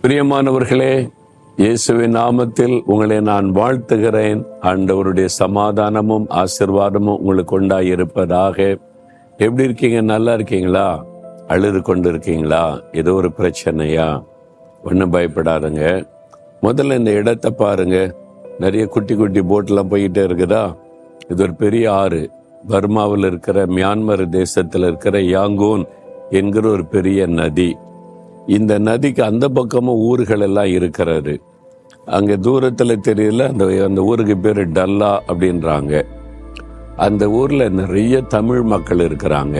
பிரியமானவர்களே, இயேசுவின் நாமத்தில் உங்களை நான் வாழ்த்துகிறேன். ஆண்டவருடைய சமாதானமும் ஆசீர்வாதமும் உங்களுக்கு உண்டாயிருப்பதாக. எப்படி இருக்கீங்க? நல்லா இருக்கீங்களா? அழுது கொண்டு இருக்கீங்களா? ஏதோ ஒரு பிரச்சனையா? ஒன்றும் பயப்படாதுங்க. முதல்ல இந்த இடத்தை பாருங்க. நிறைய குட்டி குட்டி போட்டெல்லாம் போய்கிட்டே இருக்குதா? இது ஒரு பெரிய ஆறு. பர்மாவில் இருக்கிற மியான்மர் தேசத்தில் இருக்கிற யாங்கூன் என்கிற ஒரு பெரிய நதி. இந்த நதிக்கு அந்த பக்கமும் ஊர்கள் எல்லாம் இருக்கிறது. அங்கே தூரத்தில் தெரியல, அந்த ஊருக்கு பேர் டல்லா அப்படின்றாங்க. அந்த ஊரில் நிறைய தமிழ் மக்கள் இருக்கிறாங்க.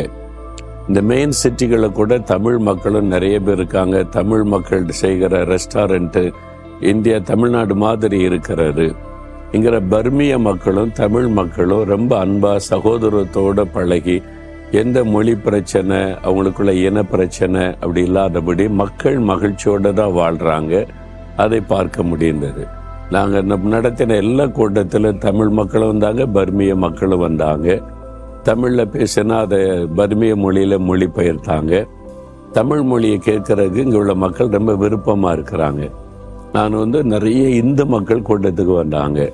இந்த மெயின் சிட்டிகளை கூட தமிழ் மக்களும் நிறைய பேர் இருக்காங்க. தமிழ் மக்கள் செய்கிற ரெஸ்டாரண்ட்டு இந்தியா தமிழ்நாடு மாதிரி இருக்கிறது. இங்கிற பர்மிய மக்களும் தமிழ் மக்களும் ரொம்ப அன்பா சகோதரத்தோடு பழகி, எந்த மொழி பிரச்சனை, அவங்களுக்குள்ள இன பிரச்சனை அப்படி இல்லாதபடி மக்கள் மகிழ்ச்சியோடு தான் வாழ்கிறாங்க. அதை பார்க்க முடிந்தது. நாங்கள் நடத்தின எல்லா கூட்டத்திலும் தமிழ் மக்களும் வந்தாங்க, பர்மிய மக்களும் வந்தாங்க. தமிழில் பேசினா அதை பர்மிய மொழியில் மொழிபெயர்த்தாங்க. தமிழ் மொழியை கேட்கறதுக்கு இங்கே உள்ள மக்கள் ரொம்ப விருப்பமாக இருக்கிறாங்க. நான் நிறைய இந்து மக்கள் கூட்டத்துக்கு வந்தாங்க.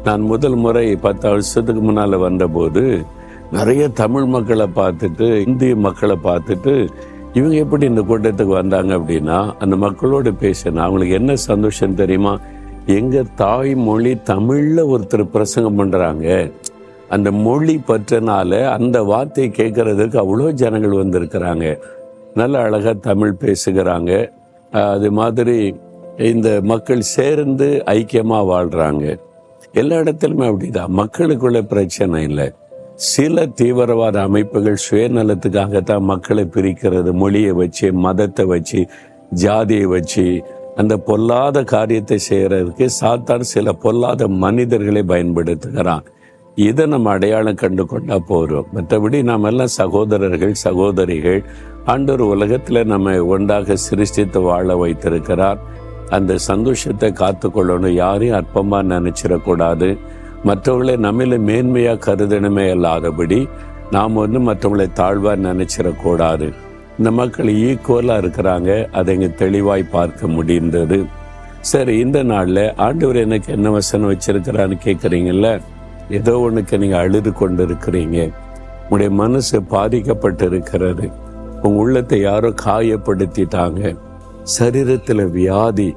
நான் முதல் முறை 10 வருஷத்துக்கு முன்னால் வந்தபோது நிறைய தமிழ் மக்களை பார்த்துட்டு, இந்திய மக்களை பார்த்துட்டு, இவங்க எப்படி இந்த கூட்டத்துக்கு வந்தாங்க அப்படின்னா, அந்த மக்களோடு பேசினா அவங்களுக்கு என்ன சந்தோஷம் தெரியுமா? எங்கள் தாய்மொழி தமிழில் ஒருத்தர் பிரசங்கம் பண்ணுறாங்க. அந்த மொழி பற்றினால அந்த வார்த்தையை கேட்கறதுக்கு அவ்வளோ ஜனங்கள் வந்திருக்கிறாங்க. நல்ல அழகாக தமிழ் பேசுகிறாங்க. அது மாதிரி இந்த மக்கள் சேர்ந்து ஐக்கியமாக வாழ்கிறாங்க. எல்லா இடத்துலையுமே அப்படிதான். மக்களுக்குள்ள பிரச்சனை இல்லை. சில தீவிரவாத அமைப்புகள் சுயநலத்துக்காகத்தான் மக்களை பிரிக்கிறது. மொழியை வச்சு, மதத்தை வச்சு, ஜாதியை வச்சு அந்த பொல்லாத காரியத்தை செய்யறதுக்கு சாத்தான் சில பொல்லாத மனிதர்களை பயன்படுத்துகிறான். இதை நம்ம அடையாளம் கண்டு கொண்டா போறோம். மற்றபடி நாம் எல்லாம் சகோதரர்கள், சகோதரிகள். ஆண்டவர் உலகத்துல நம்ம ஒன்றாக சிருஷ்டித்து வாழ வைத்திருக்கிறார். அந்த சந்தோஷத்தை காத்து கொள்ளணும். யாரையும் அற்பமா நினைச்சிடக்கூடாது. மற்றவர்களை நம்மள மேன்மையா கருதணுமே இல்லாதபடி நாம் மற்றவங்களை தாழ்வா நினைச்சிடக்கூடாது. இந்த மக்கள் ஈக்குவலா இருக்கிறாங்க. அதை இங்க தெளிவாய் பார்க்க முடிந்தது. சரி, இந்த நாள்ல ஆண்டவர் எனக்கு என்ன வசனம் வச்சிருக்கிறான்னு கேட்குறீங்கல்ல. ஏதோ ஒண்ணுக்கு நீங்க அழுது கொண்டு இருக்கிறீங்க. உங்களுடைய மனசு பாதிக்கப்பட்டு இருக்கிறது. உங்க உள்ளத்தை யாரோ காயப்படுத்திட்டாங்க. சரீரத்துல வியாதி,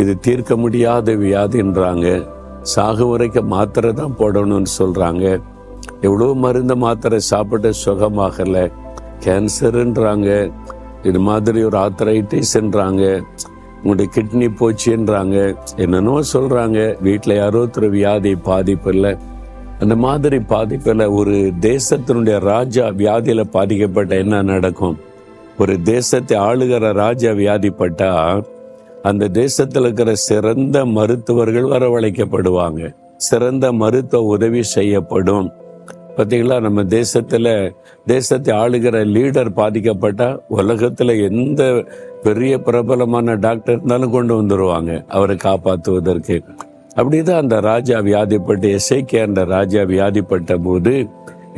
இது தீர்க்க முடியாத வியாதின்றாங்க. சாகு வரைக்கும் மாத்திரை தான் போடணும்னு சொல்றாங்க. எவ்வளோ மருந்து மாத்திரை சாப்பிட்டு சுகமாகல. கேன்சருன்றாங்க. இது மாதிரி ஒரு ஆர்த்தரைட்டிஸ்ன்றாங்க. உங்களுடைய கிட்னி போச்சுன்றாங்க. என்னென்னோ சொல்றாங்க. வீட்டில் யாரோ ஒருத்தர் வியாதி பாதிப்பு இல்லை. அந்த மாதிரி பாதிப்பில் ஒரு தேசத்தினுடைய ராஜா வியாதியில பாதிக்கப்பட்ட என்ன நடக்கும்? ஒரு தேசத்தை ஆளுகிற ராஜா வியாதிப்பட்டா அந்த தேசத்தில் இருக்கிற சிறந்த மருத்துவர்கள் வரவழைக்கப்படுவாங்க. சிறந்த மருத்துவ உதவி செய்யப்படும். பார்த்தீங்களா, நம்ம தேசத்தை ஆளுகிற லீடர் பாதிக்கப்பட்டா உலகத்துல எந்த பெரிய பிரபலமான டாக்டர் இருந்தாலும் கொண்டு வந்துருவாங்க அவரை காப்பாற்றுவதற்கு. அப்படிதான் அந்த ராஜா வியாதிப்பட்டு, எசேக்கியா என்ற ராஜா வியாதிப்பட்ட போது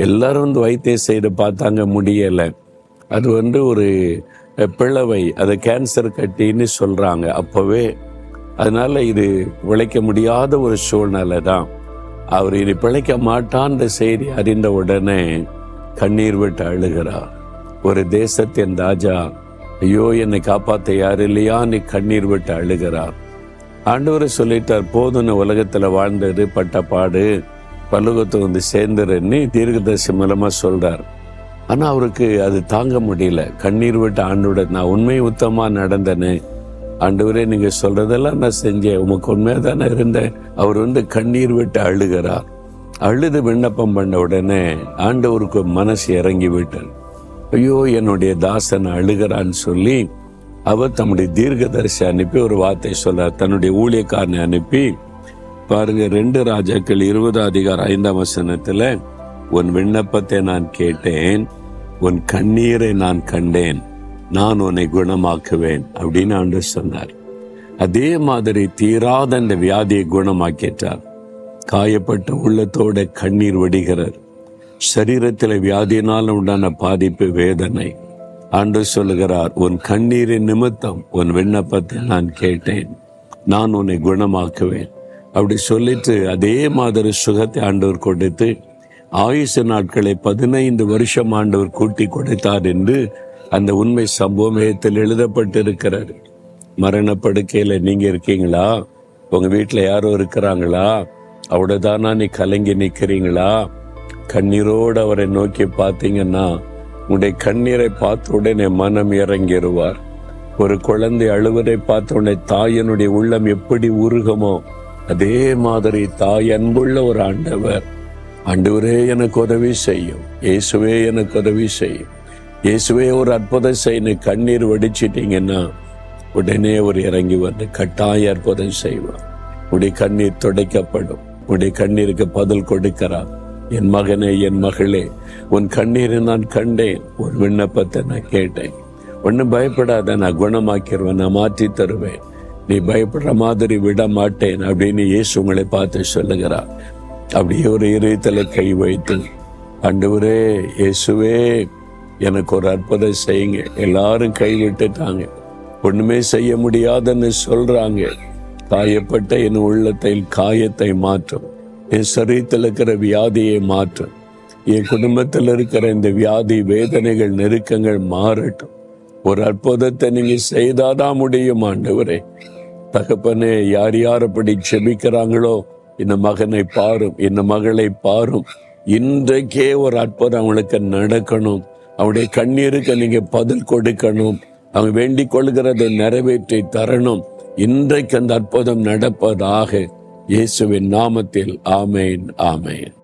எல்லாரும் வைத்தியம் செய்து பார்த்தாங்க, முடியலை. அது ஒரு பிளவை, அது கேன்சர் கட்டின்னு சொல்றாங்க அப்பவே. அதனால இது பிழைக்க முடியாத ஒரு சூழ்நிலை தான். அவர் இனி பிழைக்க மாட்டான்ற செய்தி அறிந்த உடனே கண்ணீர் விட்டு அழுகிறார். ஒரு தேசத்தின் ராஜா, ஐயோ என்னை காப்பாற்ற யார் இல்லையான்னு கண்ணீர் விட்டு அழுகிறார். ஆண்டவரை சொல்லிட்டார், போதுன்னு உலகத்துல வாழ்ந்தது பட்ட பாடு பல்லோகத்தை சேர்ந்துருன்னு தீர்க்கதரிசி மூலமா சொல்றார். ஆனா அவருக்கு அது தாங்க முடியல. கண்ணீர் விட்டு ஆண்டோட, நான் உண்மை உத்தமா நடந்தேன்னு. ஆண்டவரே, நீங்க சொல்றதெல்லாம் நான் செஞ்சேன், உமக்கு உண்மையா தானே இருந்தேன். அவர் கண்ணீர் விட்டு அழுகிறார். அழுது விண்ணப்பம் பண்ண உடனே ஆண்டவருக்கு மனசு இறங்கி விட்டார். ஐயோ என்னுடைய தாசன் அழுகிறான்னு சொல்லி அவர் தம்முடைய தீர்க்கதரிசி அனுப்பி ஒரு வார்த்தை சொல்றார். தன்னுடைய ஊழியக்காரனை அனுப்பி, பாருங்க 2 ராஜாக்கள் 20:5 உன் விண்ணப்பத்தை நான் கேட்டேன், உன் கண்ணீரை நான் கண்டேன், நான் உன்னை குணமாக்குவேன் அப்படின்னு ஆண்டவர் சொன்னார். அதே மாதிரி தீராத அந்த வியாதியை குணமாக்கிட்டார். காயப்பட்ட உள்ளத்தோட கண்ணீர் வடிகிறார். சரீரத்தில் வியாதியினால் உண்டான பாதிப்பு, வேதனை, ஆண்டவர் சொல்லுகிறார், உன் கண்ணீரின் நிமித்தம் உன் விண்ணப்பத்தை நான் கேட்டேன், நான் உன்னை குணமாக்குவேன். அப்படி சொல்லிட்டு அதே மாதிரி சுகத்தை ஆண்டவர் கொடுத்து ஆயுசு நாட்களை 15 வருஷம் ஆண்டவர் கூட்டி கொடுத்தார் என்று அந்த உண்மை சம்பவத்தில் எழுதப்பட்டிருக்கிறார். மரணப்படுக்கையில நீங்க இருக்கீங்களா? உங்க வீட்டுல யாரோ இருக்கிறாங்களா? அவ்வளவுதானா நீ கலங்கி நிக்கிறீங்களா? கண்ணீரோடு அவரை நோக்கி பார்த்தீங்கன்னா உன்னுடைய கண்ணீரை பார்த்த உடனே மனம் இறங்கிடுவார். ஒரு குழந்தை அழுவதை பார்த்த உடனே தாயனுடைய உள்ளம் எப்படி உருகுமோ அதே மாதிரி தாய் அன்புள்ள ஒரு ஆண்டவர். ஆண்டவரே எனக்கு உதவி செய்யும், இயேசுவே எனக்கு உதவி செய்யும், இயேசுவே ஒரு அற்புதம் செய்யணும். கண்ணீர் வடிச்சிட்டீங்கன்னா உடனே ஒரு இறங்கி வந்து கட்டாய அற்புதம் செய்வார். உடைய கண்ணீர் துடைக்கப்படும். உடைய கண்ணீருக்கு பதில் கொடுக்கிறார். என் மகனே, என் மகளே, உன் கண்ணீரை நான் கண்டேன், ஒரு விண்ணப்பத்தை நான் கேட்டேன். ஒன்னும் பயப்படாத, நான் குணமாக்கிடுவேன், நான் மாற்றி தருவேன், நீ பயப்படுற மாதிரி விட மாட்டேன் அப்படின்னு இயேசு உங்களை பார்த்து சொல்லுகிறார். அப்படியே ஒரு இதயத்துல கை வைத்து, ஆண்டவரே இயேசுவே எனக்கு ஒரு அற்புதம் செய்யுங்க. எல்லாரும் கை விட்டுட்டாங்க, ஒண்ணுமே செய்ய முடியாதுன்னு சொல்றாங்க. காயப்பட்ட என் உள்ளத்தில் காயத்தை மாற்றும், என் சரீரத்தில் இருக்கிற வியாதியை மாற்றும், என் குடும்பத்தில் இருக்கிற இந்த வியாதி வேதனைகள் நெருக்கங்கள் மாறட்டும். ஒரு அற்புதத்தை நீங்க செய்தாதான் முடியும் ஆண்டவரே. தகப்பனே, யார் யார் அப்படி செபிக்கிறாங்களோ இந்த மகனை பாரும், இந்த மகளை பாரும். இன்றைக்கே ஒரு அற்புதம் அவங்களுக்கு நடக்கணும். அவருடைய கண்ணீருக்கு நீங்க பதில் கொடுக்கணும். அவங்க வேண்டிக் கொள்கிறதை நிறைவேற்றி தரணும். இன்றைக்கு அந்த அற்புதம் நடப்பதாக இயேசுவின் நாமத்தில் ஆமேன், ஆமேன்.